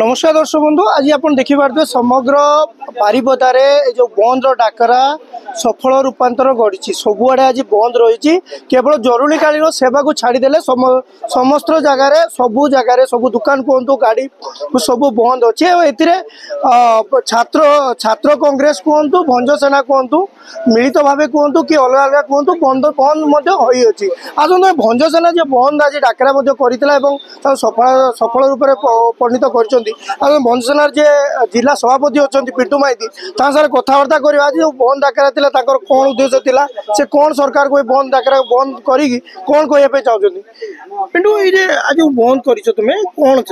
नमस्कार दर्शक बंधु आज आप देखिपे समग्र बारिपदार जो बंद डाकरा सफल रूपांतर गढ़ी सबुआड़े आज बंद रही केवल जरूरीकालीन सेवा को छाड़देले समस्त जगार सब दुकान कहतु गाड़ी सब बंद अच्छे छात्र छात्र कांग्रेस कहतु भंजसेना कहतु मिलित भाव कहतु कि अलग अलग कहतु बंद बंद होती आज भंजसेना जो बंद आज डाकरा करता सफल रूप से परिणत कर भंजसेनार जे जिला सभापति अच्छा पिंटू माइती साथ कथबार्ता करवा आज बंद डाकरा कौन उद्देश्य थिला से कौन सरकार को बंद डाकरा बंद करी कौन कहवाई चाहते पिंटू ये आज बंद कर तुम्हें कौन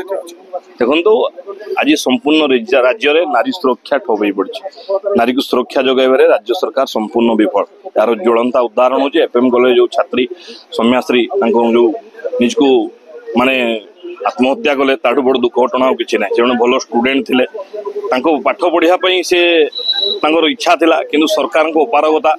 देखो आज संपूर्ण राज्य में नारी सुरक्षा ठप हो पड़ी नारी को सुरक्षा जगह राज्य सरकार संपूर्ण विफल यार ज्वलंता उदाहरण हूँ एफएम कॉलेज जो छात्री सौम्याश्री जो निजको माने आत्महत्या कले ताठू बड़ दुख घटना किसी ना से भल स्टूडेंट थे पाठ पढ़ापी से इच्छा थिला किंतु सरकार को अपारगता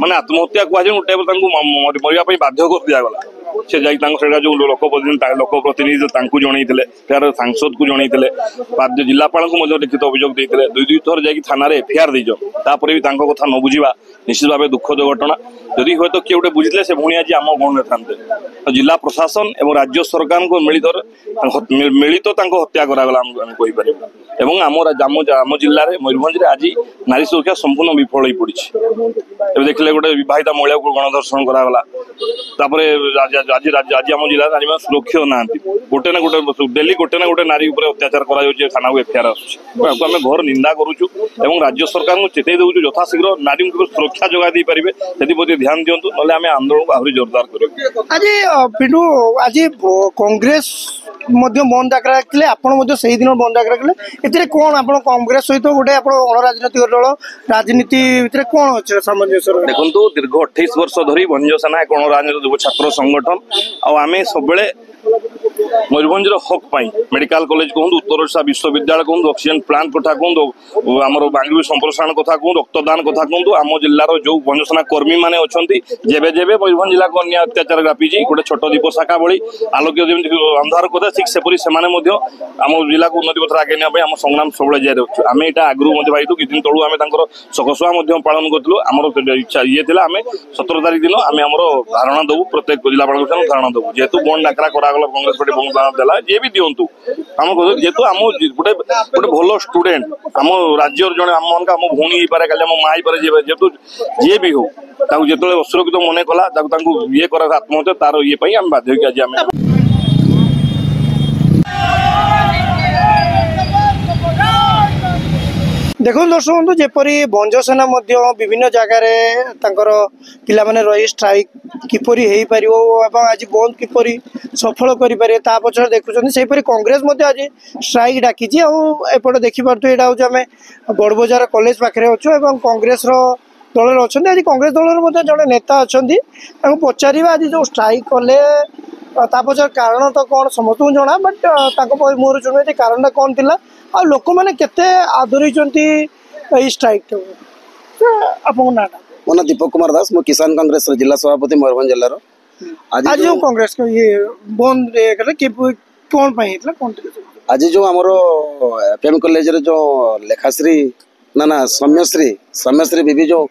माने आत्महत्या कहुए मरवाई बाध्य कर दिगला से जो लोकप्रतिनिधि जनईले सांसद को जनईले राज्य जिलापाल को लिखित अभियोग देते दुई थर जा थाना एफआईआर देपर भी कथा न बुझा निश्चित भाव दुखद घटना जदि हे तो किए गोटे बुझे से पुणी आज आम गण था जिला प्रशासन और राज्य सरकार को मिलित हत्या करागला कहीपर एवं आम जिले में मयूरभंज आज नारी सुरक्षा संपूर्ण विफल हो पड़ी देखिले गोटे विवाहिता महिला को गणधर्षण करागला आज आम जिले नारी मैंने सुरक्षित ना गोटे ना गोटे डेली गोटे ना गोटे नारी अत्याचार कर थाना को एफआईआर आम घर निंदा करुचु और राज्य सरकार को चेतई दौचु यथाशीघ्र नारी को सुरक्षा जोगाई दे पारे से ध्यान दिंतु ना आम आंदोलन को आहरी जोरदार कर आज पिंटू आज कांग्रेस बंद डाकरा रखिले दिन बंद डाकरा रखिले ए कौन आप कांग्रेस सहित गोटे अणराजनैतिक दल राजनीति भितर कौन अच्छे सामंजस्य देखो दीर्घ 28 वर्ष धरी भंजसेना एक अणराजनैतिक छात्र संगठन आम सब मयूरभंज हक पाई मेडिकल कॉलेज कहूँ उत्तर ओडिशा विश्वविद्यालय कहूँ ऑक्सीजन प्लांट कथा कहूँ आम बांग्लूर संप्रसारण कथा कहूँ रक्तदान कथा कहूँ आम जिलार जो भंजसेना कर्मी मैंने अच्छा जेबे जेबे मयूरभंज जिला को अन्य अत्याचार व्यापी गोटे छोट दीप शाखा भली आलोक्य जमी अंधार कथा ठीक सेपरी से आम जिला को उन्नति पथ आगे नाम संग्राम सब जारी रखु आम यहाँ आगु भाई किछ दिन तलू आम सकसुआ पालन करूँ आम इच्छा ये आम 17 तारीख दिन आम आम धारणा देवु प्रत्येक जिलापाल धारणा देवु जेहेतु बंद डाकरा करागला कांग्रेस पार्टी बहुत दान देला जे भी दिंतु आम जेहेतु आम गोटे गोटे भल स्टूडेंट आम राज्य जड़े आम भौणी हो पारे आम माँ हो जेहेतु जे भी हो जो असुरक्षित मन कला ये कर आत्महत्या तार ये आम बाध्य आज आम देखो दर्शक बंधु जपरी भंजसेना विभिन्न जगार पिला माने रही स्ट्राइक किपरि हो पार आज बंद किपरि सफल करें पचर देखुं से कांग्रेस आज स्ट्राइक डाकी एपटे देखिपे यहाँ हूँ आम बड़बजार कॉलेज पाखे अच्छु कांग्रेस दल अच्छा आज कांग्रेस दल जड़े नेता अच्छा पचार आज जो स्ट्राइक कले पचर कारण तो कौन समस्त जना बट मुहर शुणुए कारण कौन थी आ लोक मैंने केते आदरी स्ट्राइक आप ना मो ना दीपक कुमार दास मो किसान कांग्रेस जिला सभापति मयूरभंज जिलार आज जो कांग्रेस को ये बंद कौन कौन आज जो आमर एफएम कॉलेज जो लेखाश्री ना सौम्यश्री बीबी जो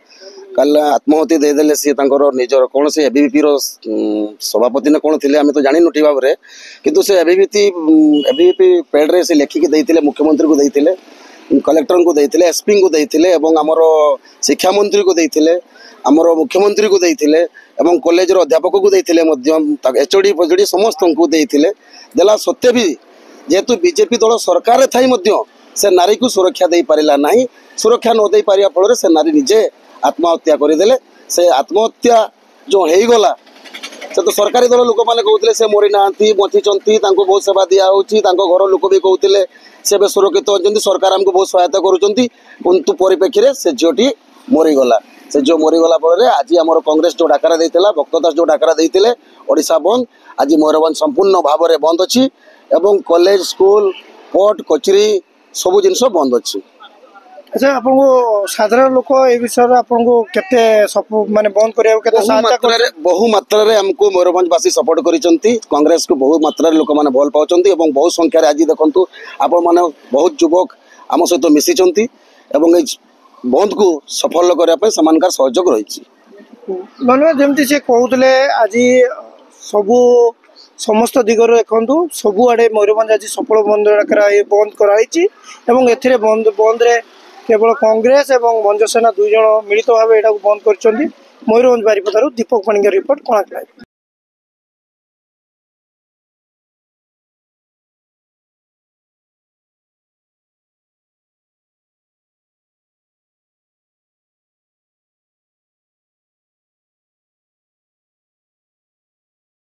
कल आत्महत्या देदेले सी निजर कौन से एबीवीपी सभापति ने कौन थे आम तो जानी ठीक भाव में किंतु से एबीवीपी पेड रे से लेखिकी देते मुख्यमंत्री को देते कलेक्टर को देते एसपी को देते आमर शिक्षा मंत्री को देते आमर मुख्यमंत्री को देते कॉलेज अध्यापक को देते एचओडी पचओडी समस्त को देते देला सत्य भी जेहेतु बीजेपी दल सरकार थी से नारी को सुरक्षा दे पारा ना सुरक्षा न दे पारा फल से नारी निजे आत्महत्या करदे से आत्महत्या जो हो गला से तो सरकारी दल लोक मैंने कहते से मरी ना बची बहुत सेवा दिखाई घर लोक भी कहते से सुरक्षित होती सरकार आमको बहुत सहायता करुँच परिप्रेक्षी से झीटी मरीगला से जो मरीगला फल आज आम कांग्रेस जो डाकरा देता भक्त दास जो डाकरा देते ओडिशा बंद आज मयूरभंज संपूर्ण भाव में बंद अच्छी कॉलेज स्कूल कोर्ट कचेरी सब जिन बंद अच्छी ଆଚ୍ଛା ଆପଣଙ୍କୁ ସାଧାରଣ ଲୋକ ଏ ବିଷୟରେ ଆପଣଙ୍କୁ କେତେ ମାନେ ବନ୍ଦ କରିବାକୁ କେତେ ସାହାଯ୍ୟ କରୁଛନ୍ତି? ବହୁ ମାତ୍ରାରେ ଆମକୁ ମୟୂରଭଞ୍ଜବାସୀ ସପୋର୍ଟ କରିଛନ୍ତି। କଂଗ୍ରେସକୁ ବହୁ ମାତ୍ରାରେ ଲୋକମାନେ ଭଲ ପାଉଛନ୍ତି ଏବଂ ବହୁ ସଂଖ୍ୟାରେ ଆଜି ଦେଖନ୍ତୁ ଆପଣମାନେ ବହୁତ ଯୁବକ ଆମ ସହିତ ମିଶିଛନ୍ତି ଏବଂ ଏଇ ବନ୍ଦକୁ ସଫଳ କରିବା ପାଇଁ ସେମାନଙ୍କର ସହଯୋଗ ରହିଛି। ମାନେ ଯେମିତି ସେ କହୁଥିଲେ ଆଜି ସବୁ ସମସ୍ତ ଦିଗରୁ ଦେଖନ୍ତୁ ସବୁଆଡ଼େ ମୟୂରଭଞ୍ଜ ଆଜି ସଫଳ ବନ୍ଦ ଡାକରା ବନ୍ଦ କରାଯାଇଛି ଏବଂ ଏଥିରେ ବନ୍ଦରେ କେବଳ କଂଗ୍ରେସ ଏବଂ ଭଞ୍ଜସେନା ଦୁଇ ଜଣ ମିଳିତ ଭାବେ ଏଟାକୁ ବନ୍ଦ କରିଛନ୍ତି। ମୟୂରଭଞ୍ଜ ବାରିପଦାରୁ ଦୀପକ ପାଣିଙ୍କ ରିପୋର୍ଟ, କୋଣାର୍କ ଲାଇଭ୍।